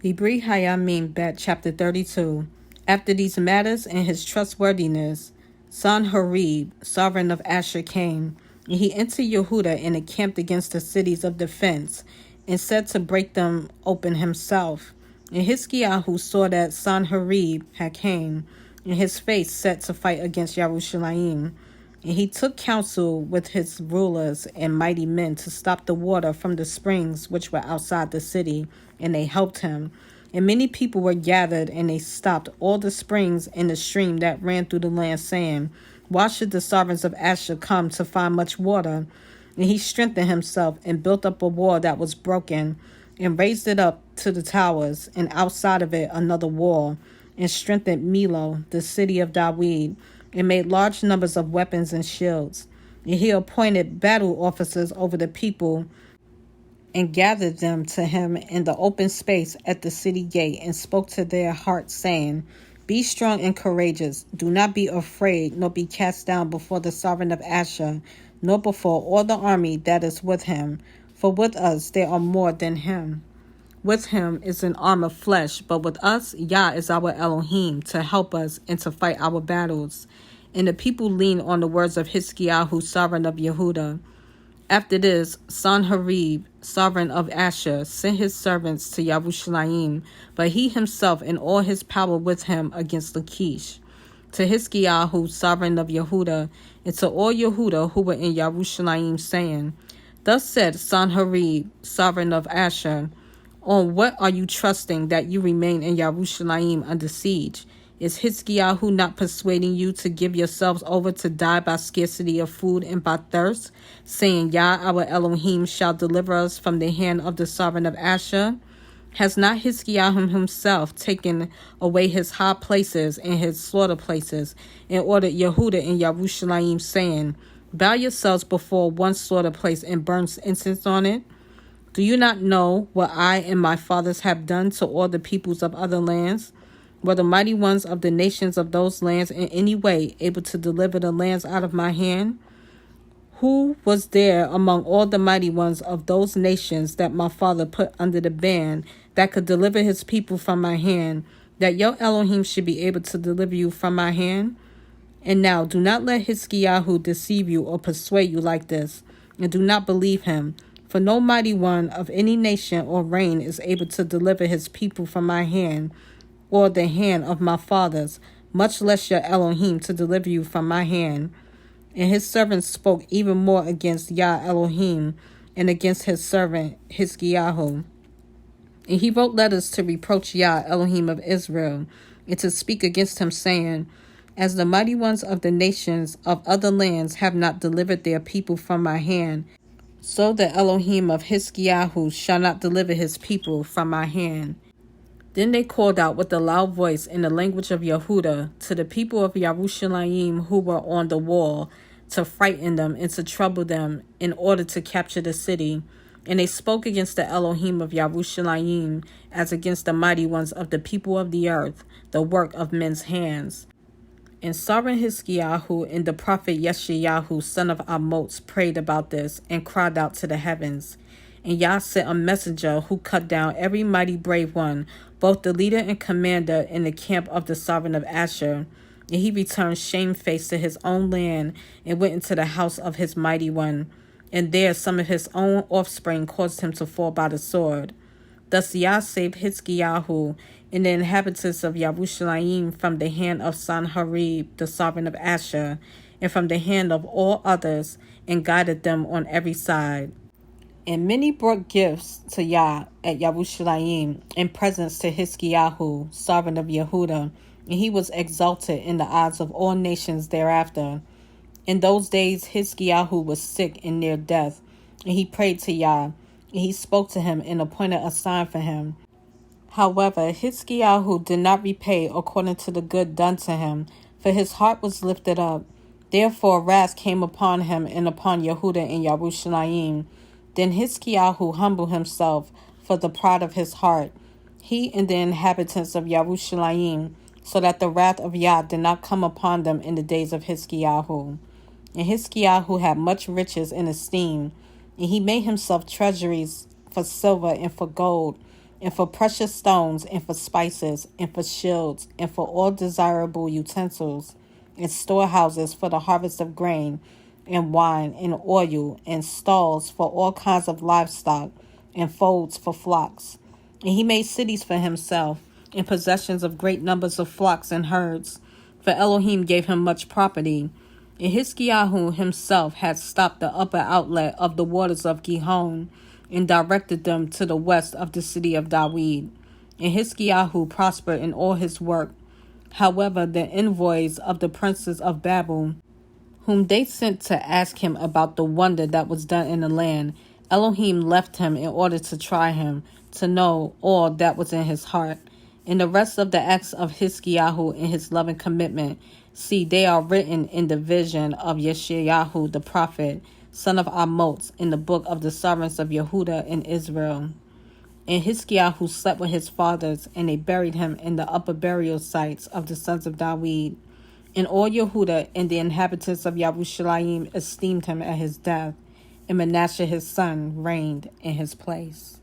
Dibre haYamim Bet chapter 32. After these matters and his trustworthiness, Sanherib, sovereign of Asher, came, and he entered Yehuda and encamped against the cities of defense, and said to break them open himself. And Hiskiyahu saw that Sanherib had came, and his face set to fight against Yerushalayim. And he took counsel with his rulers and mighty men to stop the water from the springs which were outside the city, and they helped him. And many people were gathered, and they stopped all the springs in the stream that ran through the land, saying, Why should the sovereigns of Asher come to find much water? And he strengthened himself and built up a wall that was broken, and raised it up to the towers, and outside of it another wall, and strengthened Milo, the city of David, and made large numbers of weapons and shields. And he appointed battle officers over the people, and gathered them to him in the open space at the city gate, and spoke to their hearts, saying, Be strong and courageous. Do not be afraid, nor be cast down before the sovereign of Asher, nor before all the army that is with him. For with us there are more than him. With him is an arm of flesh, but with us Yah is our Elohim, to help us and to fight our battles. And the people leaned on the words of Hiskiyahu, sovereign of Yehuda. After this, Sanherib, sovereign of Asher, sent his servants to Yerushalayim, but he himself and all his power with him against Lachish. To Hiskiyahu, sovereign of Yehuda, and to all Yehuda who were in Yerushalayim, saying, Thus said Sanherib, sovereign of Asher, On what are you trusting that you remain in Yerushalayim under siege? Is Hiskiyahu not persuading you to give yourselves over to die by scarcity of food and by thirst, saying, Yah, our Elohim, shall deliver us from the hand of the sovereign of Asher? Has not Hiskiyahu himself taken away his high places and his slaughter places, and ordered Yehuda and Yerushalayim, saying, Bow yourselves before one slaughter place and burn incense on it? Do you not know what I and my fathers have done to all the peoples of other lands? Were the mighty ones of the nations of those lands in any way able to deliver the lands out of my hand? Who was there among all the mighty ones of those nations that my father put under the ban that could deliver his people from my hand, that your Elohim should be able to deliver you from my hand? And now do not let Hiskiyahu deceive you or persuade you like this, and do not believe him. For no mighty one of any nation or reign is able to deliver his people from my hand, or the hand of my fathers, much less your Elohim to deliver you from my hand. And his servants spoke even more against Yah Elohim and against his servant Hiskiyahu. And he wrote letters to reproach Yah Elohim of Israel, and to speak against him, saying, As the mighty ones of the nations of other lands have not delivered their people from my hand, so the Elohim of Hiskiyahu shall not deliver his people from my hand. Then they called out with a loud voice in the language of Yehuda to the people of Yerushalayim who were on the wall, to frighten them and to trouble them in order to capture the city. And they spoke against the Elohim of Yerushalayim as against the mighty ones of the people of the earth, the work of men's hands. And sovereign Hiskiyahu and the prophet Yeshayahu, son of Amoz, prayed about this and cried out to the heavens. And Yah sent a messenger who cut down every mighty brave one, both the leader and commander in the camp of the sovereign of Asher. And he returned shamefaced to his own land and went into the house of his mighty one. And there some of his own offspring caused him to fall by the sword. Thus Yah saved Hiskiyahu and the inhabitants of Yerushalayim from the hand of Sanherib, the sovereign of Asher, and from the hand of all others, and guided them on every side. And many brought gifts to Yah at Yerushalayim, and presents to Hiskiyahu, sovereign of Yehuda, and he was exalted in the eyes of all nations thereafter. In those days Hiskiyahu was sick and near death, and he prayed to Yah, and he spoke to him and appointed a sign for him. However, Hiskiyahu did not repay according to the good done to him, for his heart was lifted up. Therefore wrath came upon him and upon Yehuda and Yerushalayim. Then Hiskiyahu humbled himself for the pride of his heart, he and the inhabitants of Yerushalayim, so that the wrath of Yah did not come upon them in the days of Hiskiyahu. And Hiskiyahu had much riches and esteem, and he made himself treasuries for silver and for gold, and for precious stones, and for spices, and for shields, and for all desirable utensils, and storehouses for the harvest of grain, and wine, and oil, and stalls for all kinds of livestock, and folds for flocks. And he made cities for himself, and possessions of great numbers of flocks and herds. For Elohim gave him much property. And Hiskiyahu himself had stopped the upper outlet of the waters of Gihon, and directed them to the west of the city of Dawid. And Hiskiyahu prospered in all his work. However, the envoys of the princes of Babel, whom they sent to ask him about the wonder that was done in the land, Elohim left him in order to try him, to know all that was in his heart. And the rest of the acts of Hiskiyahu in his loving commitment, see, they are written in the vision of Yeshayahu the prophet, son of Amoz, in the book of the sovereigns of Yehuda and Israel. And Hiskiyahu slept with his fathers, and they buried him in the upper burial sites of the sons of Dawid. And all Yehuda and the inhabitants of Yerushalayim esteemed him at his death, and Manasseh his son reigned in his place.